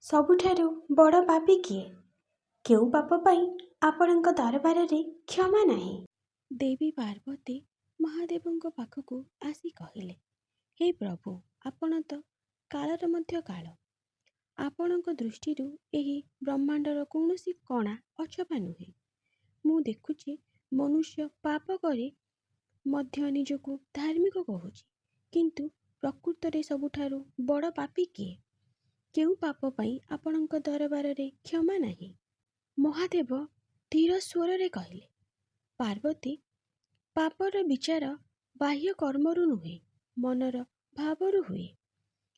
ସବୁଠାରୁ ବଡ଼ ପାପୀ କିଏ? କେଉଁ ପାପ ପାଇଁ ଆପଣଙ୍କ ଦରବାରରେ କ୍ଷମା ନାହିଁ? ଦେବୀ ପାର୍ବତୀ ମହାଦେବଙ୍କ ପାଖକୁ ଆସି କହିଲେ, ହେ ପ୍ରଭୁ, ଆପଣ ତ କାଳର ମଧ୍ୟ କାଳ। ଆପଣଙ୍କ ଦୃଷ୍ଟିରୁ ଏହି ବ୍ରହ୍ମାଣ୍ଡର କୌଣସି କଣା ଅଛପା ନୁହେଁ। ମୁଁ ଦେଖୁଛି ମନୁଷ୍ୟ ପାପ କରି ମଧ୍ୟ ନିଜକୁ ଧାର୍ମିକ କହୁଛି, କିନ୍ତୁ ପ୍ରକୃତରେ ସବୁଠାରୁ ବଡ଼ ପାପୀ କିଏ? କେଉଁ ପାପ ପାଇଁ ଆପଣଙ୍କ ଦରବାରରେ କ୍ଷମା ନାହିଁ? ମହାଦେବ ଧୀର ସ୍ୱରରେ କହିଲେ, ପାର୍ବତୀ, ପାପର ବିଚାର ବାହ୍ୟ କର୍ମରୁ ନୁହେଁ, ମନର ଭାବରୁ ହୁଏ।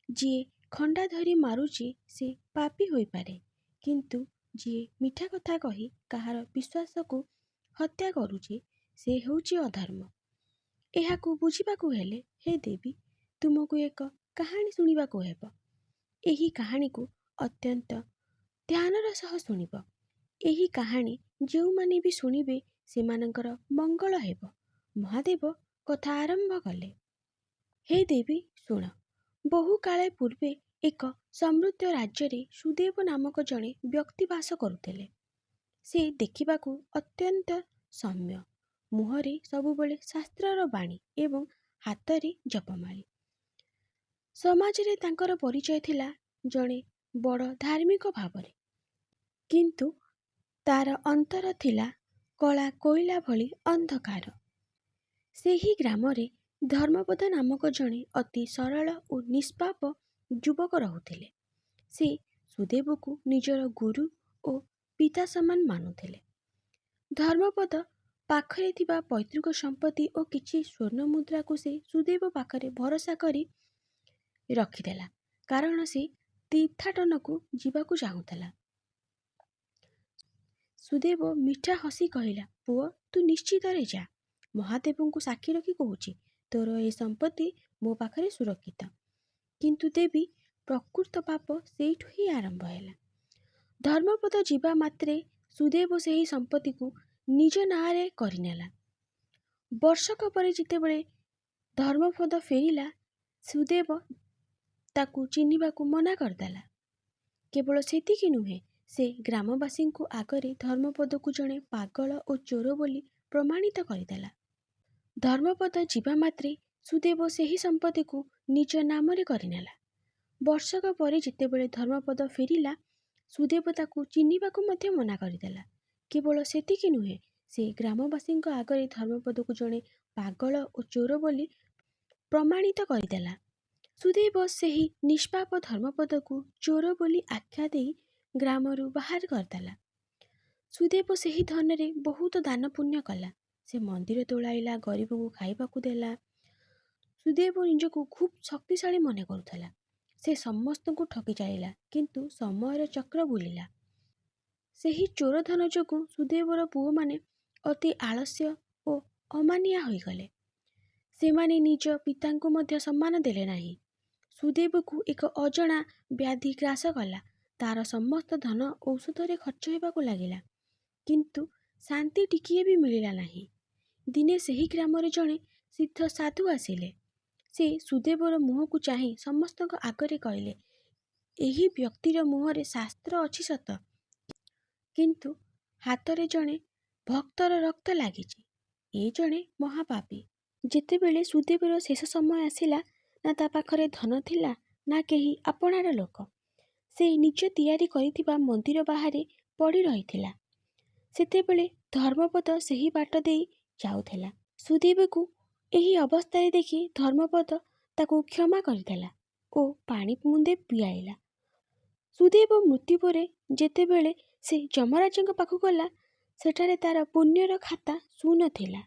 ଯିଏ ଖଣ୍ଡା ଧରି ମାରୁଛି ସେ ପାପୀ ହୋଇପାରେ, କିନ୍ତୁ ଯିଏ ମିଠା କଥା କହି କାହାର ବିଶ୍ୱାସକୁ ହତ୍ୟା କରୁଛି ସେ ହେଉଛି ଅଧର୍ମ। ଏହାକୁ ବୁଝିବାକୁ ହେଲେ, ହେ ଦେବୀ, ତୁମକୁ ଏକ କାହାଣୀ ଶୁଣିବାକୁ ହେବ। ଏହି କାହାଣୀକୁ ଅତ୍ୟନ୍ତ ଧ୍ୟାନର ସହ ଶୁଣିବ। ଏହି କାହାଣୀ ଯେଉଁମାନେ ବି ଶୁଣିବେ ସେମାନଙ୍କର ମଙ୍ଗଳ ହେବ। ମହାଦେବ କଥା ଆରମ୍ଭ କଲେ, ହେ ଦେବୀ, ଶୁଣ। ବହୁ କାଳ ପୂର୍ବେ ଏକ ସମୃଦ୍ଧ ରାଜ୍ୟରେ ସୁଦେବ ନାମକ ଜଣେ ବ୍ୟକ୍ତି ବାସ କରୁଥିଲେ। ସେ ଦେଖିବାକୁ ଅତ୍ୟନ୍ତ ସୌମ୍ୟ, ମୁହଁରେ ସବୁବେଳେ ଶାସ୍ତ୍ରର ବାଣୀ ଏବଂ ହାତରେ ଜପମାଳି। ସମାଜରେ ତାଙ୍କର ପରିଚୟ ଥିଲା ଜଣେ ବଡ଼ ଧାର୍ମିକ ଭାବରେ, କିନ୍ତୁ ତାର ଅନ୍ତର ଥିଲା କଳା କୋଇଲା ଭଳି ଅନ୍ଧକାର। ସେହି ଗ୍ରାମରେ ଧର୍ମପଦ ନାମକ ଜଣେ ଅତି ସରଳ ଓ ନିଷ୍ପାପ ଯୁବକ ରହୁଥିଲେ। ସେ ସୁଦେବକୁ ନିଜର ଗୁରୁ ଓ ପିତା ସମାନ ମାନୁଥିଲେ। ଧର୍ମପଦ ପାଖରେ ଥିବା ପୈତୃକ ସମ୍ପତ୍ତି ଓ କିଛି ସ୍ୱର୍ଣ୍ଣ ମୁଦ୍ରାକୁ ସେ ସୁଦେବ ପାଖରେ ଭରସା କରି ରଖିଦେଲା, କାରଣ ସେ ତୀର୍ଥାଟନକୁ ଯିବାକୁ ଚାହୁଁଥିଲା। ସୁଦେବ ମିଠା ହସି କହିଲା, ପୁଅ, ତୁ ନିଶ୍ଚିତରେ ଯା। ମହାଦେବଙ୍କୁ ସାକ୍ଷୀ ରଖି କହୁଛି, ତୋର ଏ ସମ୍ପତ୍ତି ମୋ ପାଖରେ ସୁରକ୍ଷିତ। କିନ୍ତୁ ଦେବୀ, ପ୍ରକୃତ ପାପ ସେଇଠୁ ହିଁ ଆରମ୍ଭ ହେଲା। ଧର୍ମପଦ ଯିବା ମାତ୍ରେ ସୁଦେବ ସେହି ସମ୍ପତ୍ତିକୁ ନିଜ ନାଁରେ କରିନେଲା। ବର୍ଷକ ପରେ ଯେତେବେଳେ ଧର୍ମପଦ ଫେରିଲା, ସୁଦେବ ତାକୁ ଚିହ୍ନିବାକୁ ମନା କରିଦେଲା। କେବଳ ସେତିକି ନୁହେଁ, ସେ ଗ୍ରାମବାସୀଙ୍କୁ ଆଗରେ ଧର୍ମପଦକୁ ଜଣେ ପାଗଳ ଓ ଚୋର ବୋଲି ପ୍ରମାଣିତ କରିଦେଲା। ଧର୍ମପଦ ଯିବା ମାତ୍ରେ ସୁଦେବ ସେହି ସମ୍ପତ୍ତିକୁ ନିଜ ନାମରେ କରିନେଲା। ବର୍ଷକ ପରେ ଯେତେବେଳେ ଧର୍ମପଦ ଫେରିଲା, ସୁଦେବ ତାକୁ ଚିହ୍ନିବାକୁ ମଧ୍ୟ ମନା କରିଦେଲା। କେବଳ ସେତିକି ନୁହେଁ, ସେ ଗ୍ରାମବାସୀଙ୍କ ଆଗରେ ଧର୍ମପଦକୁ ଜଣେ ପାଗଳ ଓ ଚୋର ବୋଲି ପ୍ରମାଣିତ କରିଦେଲା। ସୁଦେବ ସେହି ନିଷ୍ପାପ ଧର୍ମପଦକୁ ଚୋର ବୋଲି ଆଖ୍ୟା ଦେଇ ଗ୍ରାମରୁ ବାହାର କରିଦେଲା। ସୁଦେବ ସେହି ଧନରେ ବହୁତ ଦାନ ପୁଣ୍ୟ କଲା। ସେ ମନ୍ଦିର ତୋଳାଇଲା, ଗରିବଙ୍କୁ ଖାଇବାକୁ ଦେଲା। ସୁଦେବ ନିଜକୁ ଖୁବ୍ ଶକ୍ତିଶାଳୀ ମନେ କରୁଥିଲା। ସେ ସମସ୍ତଙ୍କୁ ଠକି ଚାଲିଲା, କିନ୍ତୁ ସମୟର ଚକ୍ର ବୁଲିଲା। ସେହି ଚୋର ଧନ ଯୋଗୁଁ ସୁଦେବର ପୁଅମାନେ ଅତି ଆଳସ୍ୟ ଓ ଅମାନିଆ ହୋଇଗଲେ। ସେମାନେ ନିଜ ପିତାଙ୍କୁ ମଧ୍ୟ ସମ୍ମାନ ଦେଲେ ନାହିଁ। ସୁଦେବକୁ ଏକ ଅଜଣା ବ୍ୟାଧି ଗ୍ରାସ କଲା। ତାର ସମସ୍ତ ଧନ ଔଷଧରେ ଖର୍ଚ୍ଚ ହେବାକୁ ଲାଗିଲା, କିନ୍ତୁ ଶାନ୍ତି ଟିକିଏ ବି ମିଳିଲା ନାହିଁ। ଦିନେ ସେହି ଗ୍ରାମରେ ଜଣେ ସିଦ୍ଧ ସାଧୁ ଆସିଲେ। ସେ ସୁଦେବର ମୁହଁକୁ ଚାହିଁ ସମସ୍ତଙ୍କ ଆଗରେ କହିଲେ, ଏହି ବ୍ୟକ୍ତିର ମୁହଁରେ ଶାସ୍ତ୍ର ଅଛି ସତ, କିନ୍ତୁ ହାତରେ ଜଣେ ଭକ୍ତର ରକ୍ତ ଲାଗିଛି। ଏ ଜଣେ ମହାପାପୀ। ଯେତେବେଳେ ସୁଦେବର ଶେଷ ସମୟ ଆସିଲା, ନା ତା ପାଖରେ ଧନ ଥିଲା, ନା କେହି ଆପଣାର ଲୋକ। ସେ ନିଜ ତିଆରି କରିଥିବା ମନ୍ଦିର ବାହାରେ ପଡ଼ି ରହିଥିଲା। ସେତେବେଳେ ଧର୍ମପଦ ସେହି ବାଟ ଦେଇ ଯାଉଥିଲା। ସୁଦେବକୁ ଏହି ଅବସ୍ଥାରେ ଦେଖି ଧର୍ମପଦ ତାକୁ କ୍ଷମା କରିଦେଲା ଓ ପାଣି ମୁନ୍ଦେ ପିଆଇଲା। ସୁଦେବ ମୃତ୍ୟୁ ପରେ ଯେତେବେଳେ ସେ ଯମରାଜଙ୍କ ପାଖକୁ ଗଲା, ସେଠାରେ ତାର ପୁଣ୍ୟର ଖାତା ଶୂନ ଥିଲା।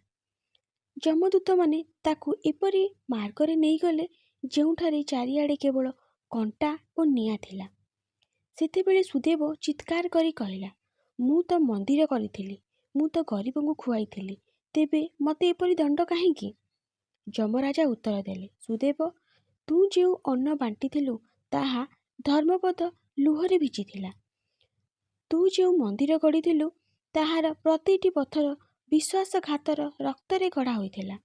ଯମଦୂତମାନେ ତାକୁ ଏପରି ମାର୍ଗରେ ନେଇଗଲେ ଯେଉଁଠାରେ ଚାରିଆଡ଼େ କେବଳ କଣ୍ଟା ଓ ନିଆଁ ଥିଲା। ସେତେବେଳେ ସୁଦେବ ଚିତ୍କାର କରି କହିଲା, ମୁଁ ତ ମନ୍ଦିର କରିଥିଲି, ମୁଁ ତ ଗରିବଙ୍କୁ ଖୁଆଇଥିଲି, ତେବେ ମୋତେ ଏପରି ଦଣ୍ଡ କାହିଁକି? ଯମରାଜା ଉତ୍ତର ଦେଲେ, ସୁଦେବ, ତୁ ଯେଉଁ ଅନ୍ନ ବାଣ୍ଟିଥିଲୁ ତାହା ଧର୍ମପଦ ଲୁହରେ ଭିଜିଥିଲା। ତୁ ଯେଉଁ ମନ୍ଦିର ଗଢ଼ିଥିଲୁ ତାହାର ପ୍ରତିଟି ପଥର ବିଶ୍ୱାସଘାତର ରକ୍ତରେ ଗଢ଼ା ହୋଇଥିଲା।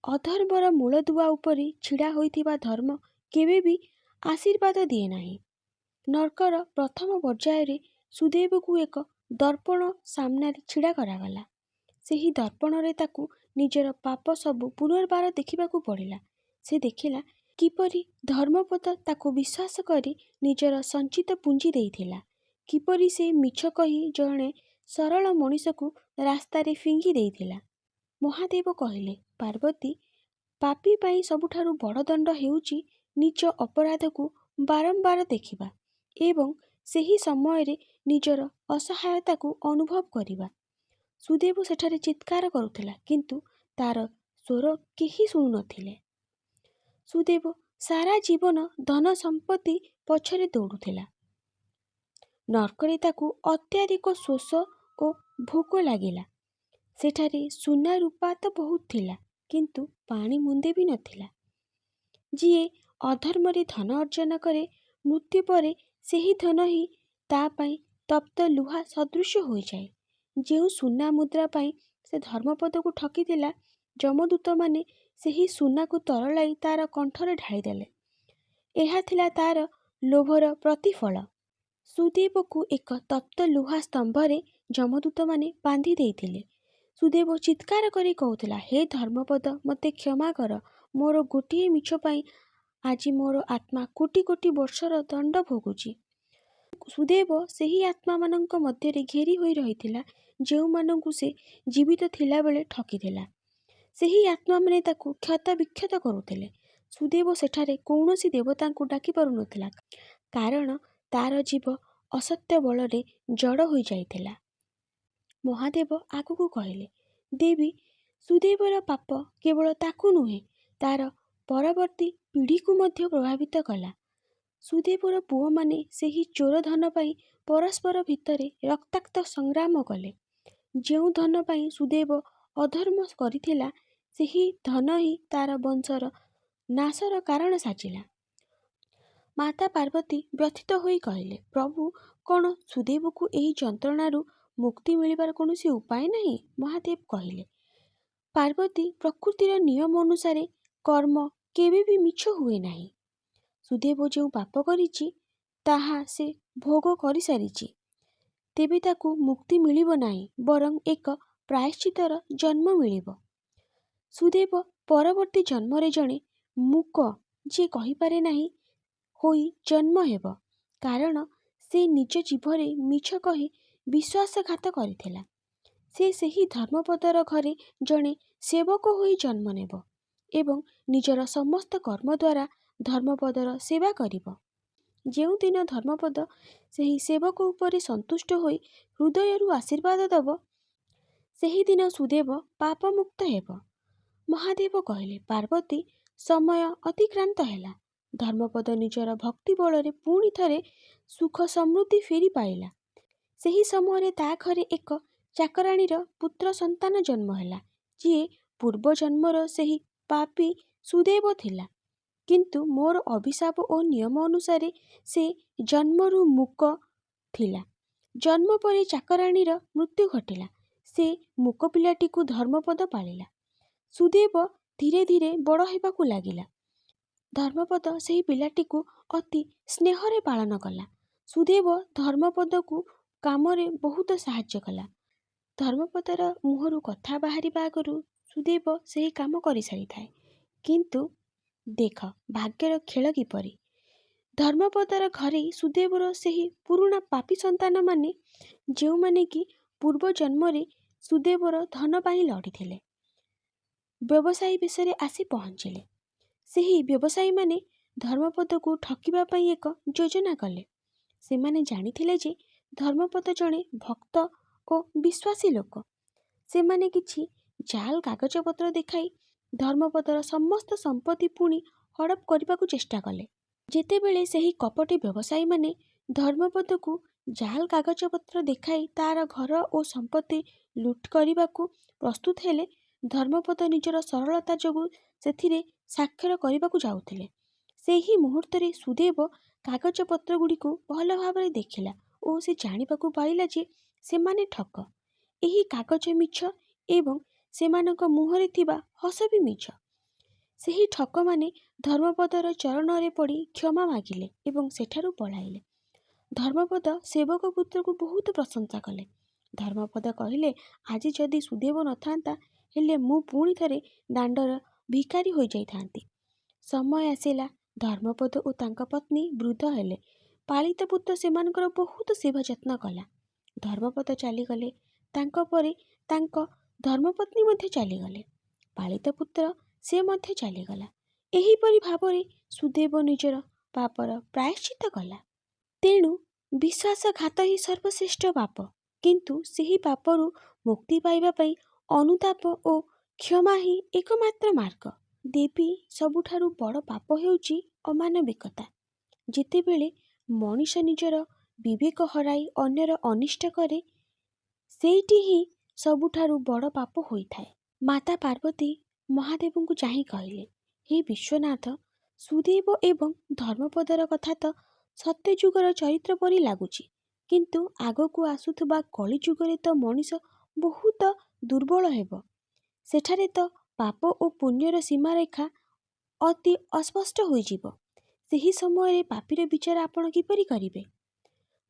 ଅଧର୍ମର ମୂଳଦୁଆ ଉପରେ ଛିଡ଼ା ହୋଇଥିବା ଧର୍ମ କେବେ ବି ଆଶୀର୍ବାଦ ଦିଏ ନାହିଁ। ନର୍କର ପ୍ରଥମ ପର୍ଯ୍ୟାୟରେ ସୁଦେବକୁ ଏକ ଦର୍ପଣ ସାମ୍ନାରେ ଛିଡ଼ା କରାଗଲା। ସେହି ଦର୍ପଣରେ ତାକୁ ନିଜର ପାପ ସବୁ ପୁନର୍ବାର ଦେଖିବାକୁ ପଡ଼ିଲା। ସେ ଦେଖିଲା କିପରି ଧର୍ମପଦ ତାକୁ ବିଶ୍ୱାସ କରି ନିଜର ସଞ୍ଚିତ ପୁଞ୍ଜି ଦେଇଥିଲା, କିପରି ସେ ମିଛ କହି ଜଣେ ସରଳ ମଣିଷକୁ ରାସ୍ତାରେ ଫିଙ୍ଗି ଦେଇଥିଲା। ମହାଦେବ କହିଲେ, ପାର୍ବତୀ, ପାପୀ ପାଇଁ ସବୁଠାରୁ ବଡ଼ ଦଣ୍ଡ ହେଉଛି ନିଜ ଅପରାଧକୁ ବାରମ୍ବାର ଦେଖିବା ଏବଂ ସେହି ସମୟରେ ନିଜର ଅସହାୟତାକୁ ଅନୁଭବ କରିବା। ସୁଦେବ ସେଠାରେ ଚିତ୍କାର କରୁଥିଲା, କିନ୍ତୁ ତାର ସ୍ୱର କେହି ଶୁଣୁନଥିଲେ। ସୁଦେବ ସାରା ଜୀବନ ଧନ ସମ୍ପତ୍ତି ପଛରେ ଦୌଡ଼ୁଥିଲା। ନର୍କରେ ତାକୁ ଅତ୍ୟଧିକ ଶୋଷ ଓ ଭୋକ ଲାଗିଲା। ସେଠାରେ ସୁନା ରୂପା ତ ବହୁତ ଥିଲା, କିନ୍ତୁ ପାଣି ମୁନ୍ଦେ ବି ନଥିଲା। ଯିଏ ଅଧର୍ମରେ ଧନ ଅର୍ଜନ କରେ, ମୃତ୍ୟୁ ପରେ ସେହି ଧନ ହିଁ ତା ପାଇଁ ତପ୍ତ ଲୁହା ସଦୃଶ ହୋଇଯାଏ। ଯେଉଁ ସୁନା ମୁଦ୍ରା ପାଇଁ ସେ ଧର୍ମପଦକୁ ଠକିଥିଲା, ଯମଦୂତମାନେ ସେହି ସୁନାକୁ ତରଳାଇ ତାର କଣ୍ଠରେ ଢାଳିଦେଲେ। ଏହା ଥିଲା ତାର ଲୋଭର ପ୍ରତିଫଳ। ସୁଦେବକୁ ଏକ ତପ୍ତ ଲୁହା ସ୍ତମ୍ଭରେ ଯମଦୂତମାନେ ବାନ୍ଧି ଦେଇଥିଲେ। ସୁଦେବ ଚିତ୍କାର କରି କହୁଥିଲା, ହେ ଧର୍ମପଦ, ମୋତେ କ୍ଷମା କର। ମୋର ଗୋଟିଏ ମିଛ ପାଇଁ ଆଜି ମୋର ଆତ୍ମା କୋଟି କୋଟି ବର୍ଷର ଦଣ୍ଡ ଭୋଗୁଛି। ସୁଦେବ ସେହି ଆତ୍ମାମାନଙ୍କ ମଧ୍ୟରେ ଘେରି ହୋଇ ରହିଥିଲା, ଯେଉଁମାନଙ୍କୁ ସେ ଜୀବିତ ଥିଲାବେଳେ ଠକିଥିଲା। ସେହି ଆତ୍ମାମାନେ ତାକୁ କ୍ଷତ ବିକ୍ଷତ କରୁଥିଲେ। ସୁଦେବ ସେଠାରେ କୌଣସି ଦେବତାଙ୍କୁ ଡାକି ପାରୁନଥିଲା, କାରଣ ତାର ଜୀବ ଅସତ୍ୟ ବଳରେ ଜଡ଼ ହୋଇଯାଇଥିଲା। ମହାଦେବ ଆଗକୁ କହିଲେ, ଦେବୀ, ସୁଦେବର ପାପ କେବଳ ତାକୁ ନୁହେଁ, ତାର ପରବର୍ତ୍ତୀ ପିଢ଼ିକୁ ମଧ୍ୟ ପ୍ରଭାବିତ କଲା। ସୁଦେବର ପୁଅମାନେ ସେହି ଚୋର ଧନ ପାଇଁ ପରସ୍ପର ଭିତରେ ରକ୍ତାକ୍ତ ସଂଗ୍ରାମ କଲେ। ଯେଉଁ ଧନ ପାଇଁ ସୁଦେବ ଅଧର୍ମ କରିଥିଲା, ସେହି ଧନ ହିଁ ତାର ବଂଶର ନାଶର କାରଣ ସାଜିଲା। ମାତା ପାର୍ବତୀ ବ୍ୟଥିତ ହୋଇ କହିଲେ, ପ୍ରଭୁ, କ'ଣ ସୁଦେବକୁ ଏହି ଯନ୍ତ୍ରଣାରୁ ମୁକ୍ତି ମିଳିବାର କୌଣସି ଉପାୟ ନାହିଁ? ମହାଦେବ କହିଲେ, ପାର୍ବତୀ, ପ୍ରକୃତିର ନିୟମ ଅନୁସାରେ କର୍ମ କେବେ ବି ମିଛ ହୁଏ ନାହିଁ। ସୁଦେବ ଯେଉଁ ପାପ କରିଛି, ତାହା ସେ ଭୋଗ କରିସାରିଛି। ତେବେ ତାକୁ ମୁକ୍ତି ମିଳିବ ନାହିଁ, ବରଂ ଏକ ପ୍ରାୟଶ୍ଚିତ୍ତର ଜନ୍ମ ମିଳିବ। ସୁଦେବ ପରବର୍ତ୍ତୀ ଜନ୍ମରେ ଜଣେ ମୂକ, ଯିଏ କହିପାରେ ନାହିଁ, ହୋଇ ଜନ୍ମ ହେବ, କାରଣ ସେ ନିଜ ଜିଭରେ ମିଛ କହି ବିଶ୍ୱାସଘାତ କରିଥିଲା। ସେ ସେହି ଧର୍ମପଦର ଘରେ ଜଣେ ସେବକ ହୋଇ ଜନ୍ମ ନେବ ଏବଂ ନିଜର ସମସ୍ତ କର୍ମ ଦ୍ୱାରା ଧର୍ମପଦର ସେବା କରିବ। ଯେଉଁଦିନ ଧର୍ମପଦ ସେହି ସେବକ ଉପରେ ସନ୍ତୁଷ୍ଟ ହୋଇ ହୃଦୟରୁ ଆଶୀର୍ବାଦ ଦେବ, ସେହିଦିନ ସୁଦେବ ପାପମୁକ୍ତ ହେବ। ମହାଦେବ କହିଲେ, ପାର୍ବତୀ, ସମୟ ଅତିକ୍ରାନ୍ତ ହେଲା। ଧର୍ମପଦ ନିଜର ଭକ୍ତି ବଳରେ ପୁଣି ଥରେ ସୁଖ ସମୃଦ୍ଧି ଫେରି ପାଇଲା। ସେହି ସମୟରେ ତା ଘରେ ଏକ ଚାକରାଣୀର ପୁତ୍ର ସନ୍ତାନ ଜନ୍ମ ହେଲା, ଯିଏ ପୂର୍ବ ଜନ୍ମର ସେହି ପାପୀ ସୁଦେବ ଥିଲା। କିନ୍ତୁ ମୋର ଅଭିଶାପ ଓ ନିୟମ ଅନୁସାରେ ସେ ଜନ୍ମରୁ ମୂକ ଥିଲା। ଜନ୍ମ ପରେ ଚାକରାଣୀର ମୃତ୍ୟୁ ଘଟିଲା। ସେ ମୂକ ପିଲାଟିକୁ ଧର୍ମପଦ ପାଳିଲା। ସୁଦେବ ଧୀରେ ଧୀରେ ବଡ଼ ହେବାକୁ ଲାଗିଲା। ଧର୍ମପଦ ସେହି ପିଲାଟିକୁ ଅତି ସ୍ନେହରେ ପାଳନ କଲା। ସୁଦେବ ଧର୍ମପଦକୁ କାମରେ ବହୁତ ସାହାଯ୍ୟ କଲା। ଧର୍ମପଦର ମୁହଁରୁ କଥା ବାହାରିବା ଆଗରୁ ସୁଦେବ ସେହି କାମ କରିସାରିଥାଏ। କିନ୍ତୁ ଦେଖ, ଭାଗ୍ୟର ଖେଳ କିପରି! ଧର୍ମପଦର ଘରେ ସୁଦେବର ସେହି ପୁରୁଣା ପାପୀ ସନ୍ତାନମାନେ, ଯେଉଁମାନେ କି ପୂର୍ବ ଜନ୍ମରେ ସୁଦେବର ଧନ ପାଇଁ ଲଢ଼ିଥିଲେ, ବ୍ୟବସାୟୀ ବେଶରେ ଆସି ପହଞ୍ଚିଲେ। ସେହି ବ୍ୟବସାୟୀମାନେ ଧର୍ମପଦକୁ ଠକିବା ପାଇଁ ଏକ ଯୋଜନା କଲେ। ସେମାନେ ଜାଣିଥିଲେ ଯେ ଧର୍ମପଦ ଜଣେ ଭକ୍ତ ଓ ବିଶ୍ୱାସୀ ଲୋକ। ସେମାନେ କିଛି ଜାଲ କାଗଜପତ୍ର ଦେଖାଇ ଧର୍ମପଦର ସମସ୍ତ ସମ୍ପତ୍ତି ପୁଣି ହଡ଼ପ କରିବାକୁ ଚେଷ୍ଟା କଲେ। ଯେତେବେଳେ ସେହି କପଟୀ ବ୍ୟବସାୟୀମାନେ ଧର୍ମପଦକୁ ଜାଲ କାଗଜପତ୍ର ଦେଖାଇ ତାର ଘର ଓ ସମ୍ପତ୍ତି ଲୁଟ୍ କରିବାକୁ ପ୍ରସ୍ତୁତ ହେଲେ, ଧର୍ମପଦ ନିଜର ସରଳତା ଯୋଗୁଁ ସେଥିରେ ସ୍ୱାକ୍ଷର କରିବାକୁ ଯାଉଥିଲେ। ସେହି ମୁହୂର୍ତ୍ତରେ ସୁଦେବ କାଗଜପତ୍ରଗୁଡ଼ିକୁ ଭଲ ଭାବରେ ଦେଖିଲା ଓ ସେ ଜାଣିବାକୁ ପାଇଲା ଯେ ସେମାନେ ଠକ। ଏହି କାଗଜ ମିଛ ଏବଂ ସେମାନଙ୍କ ମୁହଁରେ ଥିବା ହସ ବି ମିଛ। ସେହି ଠକମାନେ ଧର୍ମପଦର ଚରଣରେ ପଡ଼ି କ୍ଷମା ମାଗିଲେ ଏବଂ ସେଠାରୁ ପଳାଇଲେ। ଧର୍ମପଦ ସେବକ ପୁତ୍ରକୁ ବହୁତ ପ୍ରଶଂସା କଲେ। ଧର୍ମପଦ କହିଲେ, ଆଜି ଯଦି ସୁଦେବ ନଥାନ୍ତା ହେଲେ ମୁଁ ପୁଣି ଥରେ ଦାଣ୍ଡର ଭିକାରୀ ହୋଇଯାଇଥାନ୍ତି। ସମୟ ଆସିଲା, ଧର୍ମପଦ ଓ ତାଙ୍କ ପତ୍ନୀ ବୃଦ୍ଧ ହେଲେ। ପାଳିତ ପୁତ୍ର ସେମାନଙ୍କର ବହୁତ ସେବା ଯତ୍ନ କଲା। ଧର୍ମପଦ ଚାଲିଗଲେ, ତାଙ୍କ ପରେ ତାଙ୍କ ଧର୍ମପତ୍ନୀ ମଧ୍ୟ ଚାଲିଗଲେ। ପାଳିତ ପୁତ୍ର ସେ ମଧ୍ୟ ଚାଲିଗଲା। ଏହିପରି ଭାବରେ ସୁଦେବ ନିଜର ପାପର ପ୍ରାୟଶ୍ଚିତ କଲା। ତେଣୁ ବିଶ୍ୱାସଘାତ ହିଁ ସର୍ବଶ୍ରେଷ୍ଠ ପାପ। କିନ୍ତୁ ସେହି ପାପରୁ ମୁକ୍ତି ପାଇବା ପାଇଁ ଅନୁତାପ ଓ କ୍ଷମା ହିଁ ଏକମାତ୍ର ମାର୍ଗ। ଦେବୀ, ସବୁଠାରୁ ବଡ଼ ପାପ ହେଉଛି ଅମାନବିକତା। ଯେତେବେଳେ ମଣିଷ ନିଜର ବିବେକ ହରାଇ ଅନ୍ୟର ଅନିଷ୍ଟ କରେ, ସେଇଟି ହିଁ ସବୁଠାରୁ ବଡ଼ ପାପ ହୋଇଥାଏ। ମାତା ପାର୍ବତୀ ମହାଦେବଙ୍କୁ ଚାହିଁ କହିଲେ, ହେ ବିଶ୍ୱନାଥ, ସୁଦେବ ଏବଂ ଧର୍ମପଦର କଥା ତ ସତ୍ୟଯୁଗର ଚରିତ୍ର ପରି ଲାଗୁଛି, କିନ୍ତୁ ଆଗକୁ ଆସୁଥିବା କଳିଯୁଗରେ ତ ମଣିଷ ବହୁତ ଦୁର୍ବଳ ହେବ। ସେଠାରେ ତ ପାପ ଓ ପୁଣ୍ୟର ସୀମାରେଖା ଅତି ଅସ୍ପଷ୍ଟ ହୋଇଯିବ। ସେହି ସମୟରେ ପାପୀର ବିଚାର ଆପଣ କିପରି କରିବେ?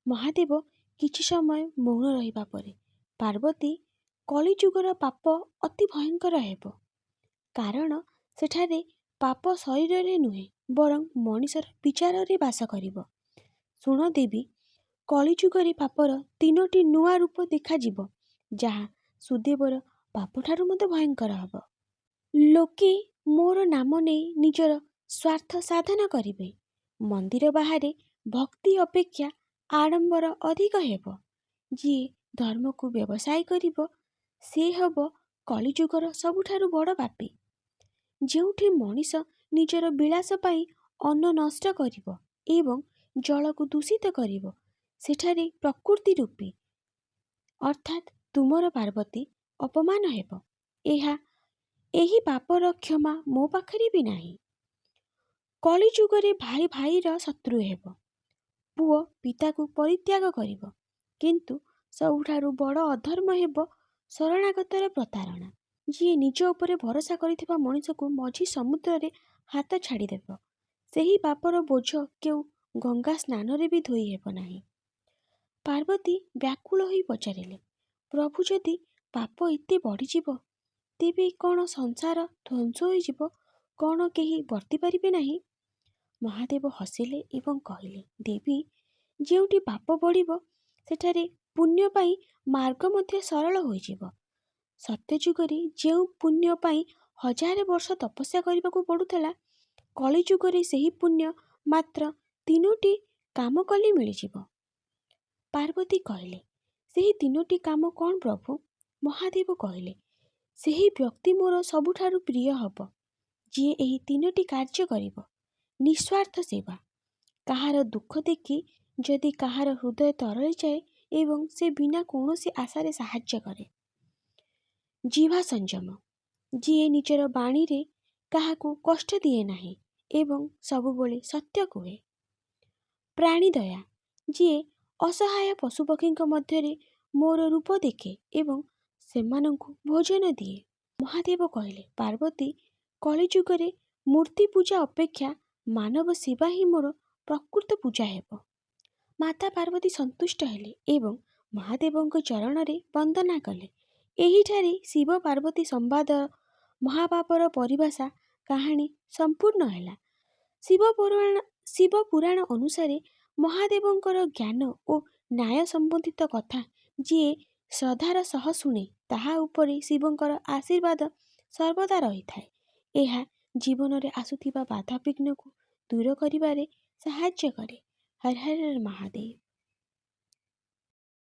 ମହାଦେବ କିଛି ସମୟ ମୌନ ରହିବା ପରେ, ପାର୍ବତୀ, କଳିଯୁଗର ପାପ ଅତି ଭୟଙ୍କର ହେବ। କାରଣ ସେଠାରେ ପାପ ଶରୀରରେ ନୁହେଁ, ବରଂ ମଣିଷର ବିଚାରରେ ବାସ କରିବ। ଶୁଣ ଦେବୀ, କଳିଯୁଗରେ ପାପର 3ଟି ନୂଆ ରୂପ ଦେଖାଯିବ, ଯାହା ସୁଦେବର ପାପଠାରୁ ମଧ୍ୟ ଭୟଙ୍କର ହେବ। ଲୋକେ ମୋର ନାମ ନେଇ ନିଜର ସ୍ୱାର୍ଥ ସାଧନ କରିବେ। ମନ୍ଦିର ବାହାରେ ଭକ୍ତି ଅପେକ୍ଷା ଆଡ଼ମ୍ବର ଅଧିକ ହେବ। ଯିଏ ଧର୍ମକୁ ବ୍ୟବସାୟ କରିବ, ସେ ହେବ କଳିଯୁଗର ସବୁଠାରୁ ବଡ଼ ପାପୀ। ଯେଉଁଠି ମଣିଷ ନିଜର ବିଳାସ ପାଇଁ ଅନ୍ନ ନଷ୍ଟ କରିବ ଏବଂ ଜଳକୁ ଦୂଷିତ କରିବ, ସେଠାରେ ପ୍ରକୃତି ରୂପୀ ଅର୍ଥାତ୍ ତୁମର ପାର୍ବତୀ ଅପମାନ ହେବ। ଏହି ପାପର କ୍ଷମା ମୋ ପାଖରେ ବି ନାହିଁ। କଳିଯୁଗରେ ଭାଇ ଭାଇର ଶତ୍ରୁ ହେବ, ପୁଅ ପିତାକୁ ପରିତ୍ୟାଗ କରିବ, କିନ୍ତୁ ସବୁଠାରୁ ବଡ଼ ଅଧର୍ମ ହେବ ଶରଣାଗତର ପ୍ରତାରଣା। ଯିଏ ନିଜ ଉପରେ ଭରସା କରିଥିବା ମଣିଷକୁ ମଝି ସମୁଦ୍ରରେ ହାତ ଛାଡ଼ିଦେବ, ସେହି ପାପର ବୋଝ କେଉଁ ଗଙ୍ଗା ସ୍ନାନରେ ବି ଧୋଇ ହେବ ନାହିଁ। ପାର୍ବତୀ ବ୍ୟାକୁଳ ହୋଇ ପଚାରିଲେ, ପ୍ରଭୁ, ଯଦି ପାପ ଏତେ ବଢ଼ିଯିବ, ତେବେ କ'ଣ ସଂସାର ଧ୍ୱଂସ ହୋଇଯିବ? କ'ଣ କେହି ବର୍ତ୍ତି ପାରିବେ ନାହିଁ? ମହାଦେବ ହସିଲେ ଏବଂ କହିଲେ, ଦେବୀ, ଯେଉଁଠି ପାପ ବଢ଼ିବ, ସେଠାରେ ପୁଣ୍ୟ ପାଇଁ ମାର୍ଗ ମଧ୍ୟ ସରଳ ହୋଇଯିବ। ସତ୍ୟଯୁଗରେ ଯେଉଁ ପୁଣ୍ୟ ପାଇଁ 1000 ବର୍ଷ ତପସ୍ୟା କରିବାକୁ ପଡ଼ୁଥିଲା, କଳିଯୁଗରେ ସେହି ପୁଣ୍ୟ ମାତ୍ର 3ଟି କାମ କଲେ ମିଳିଯିବ। ପାର୍ବତୀ କହିଲେ, ସେହି 3ଟି କାମ କ'ଣ ପ୍ରଭୁ? ମହାଦେବ କହିଲେ, ସେହି ବ୍ୟକ୍ତି ମୋର ସବୁଠାରୁ ପ୍ରିୟ ହେବ, ଯିଏ ଏହି 3ଟି କାର୍ଯ୍ୟ କରିବ। ନିଃସ୍ୱାର୍ଥ ସେବା। କାହାର ଦୁଃଖ ଦେଖି ଯଦି କାହାର ହୃଦୟ ତରଳିଯାଏ ଏବଂ ସେ ବିନା କୌଣସି ଆଶାରେ ସାହାଯ୍ୟ କରେ। ଜିହ୍ବା ସଂଯମ। ଯିଏ ନିଜର ବାଣୀରେ କାହାକୁ କଷ୍ଟ ଦିଏ ନାହିଁ ଏବଂ ସବୁବେଳେ ସତ୍ୟ କୁହେ। ପ୍ରାଣୀ ଦୟା। ଯିଏ ଅସହାୟ ପଶୁପକ୍ଷୀଙ୍କ ମଧ୍ୟରେ ମୋର ରୂପ ଦେଖେ ଏବଂ ସେମାନଙ୍କୁ ଭୋଜନ ଦିଏ। ମହାଦେବ କହିଲେ, ପାର୍ବତୀ, କଳିଯୁଗରେ ମୂର୍ତ୍ତି ପୂଜା ଅପେକ୍ଷା ମାନବ ସେବା ହିଁ ମୋର ପ୍ରକୃତ ପୂଜା ହେବ। ମାତା ପାର୍ବତୀ ସନ୍ତୁଷ୍ଟ ହେଲେ ଏବଂ ମହାଦେବଙ୍କ ଚରଣରେ ବନ୍ଦନା କଲେ। ଏହିଠାରେ ଶିବ ପାର୍ବତୀ ସମ୍ବାଦ ମହାପାପର ପରିଭାଷା କାହାଣୀ ସମ୍ପୂର୍ଣ୍ଣ ହେଲା। ଶିବ ପୁରାଣ ଅନୁସାରେ ମହାଦେବଙ୍କର ଜ୍ଞାନ ଓ ନ୍ୟାୟ ସମ୍ବନ୍ଧିତ କଥା ଯିଏ ଶ୍ରଦ୍ଧାର ସହ ଶୁଣେ, ତାହା ଉପରେ ଶିବଙ୍କର ଆଶୀର୍ବାଦ ସର୍ବଦା ରହିଥାଏ। ଏହା ଜୀବନରେ ଆସୁଥିବା ବାଧାବିଘ୍ନକୁ ଦୂର କରିବାରେ ସାହାଯ୍ୟ କରେ। ହର ହର ମହାଦେବ।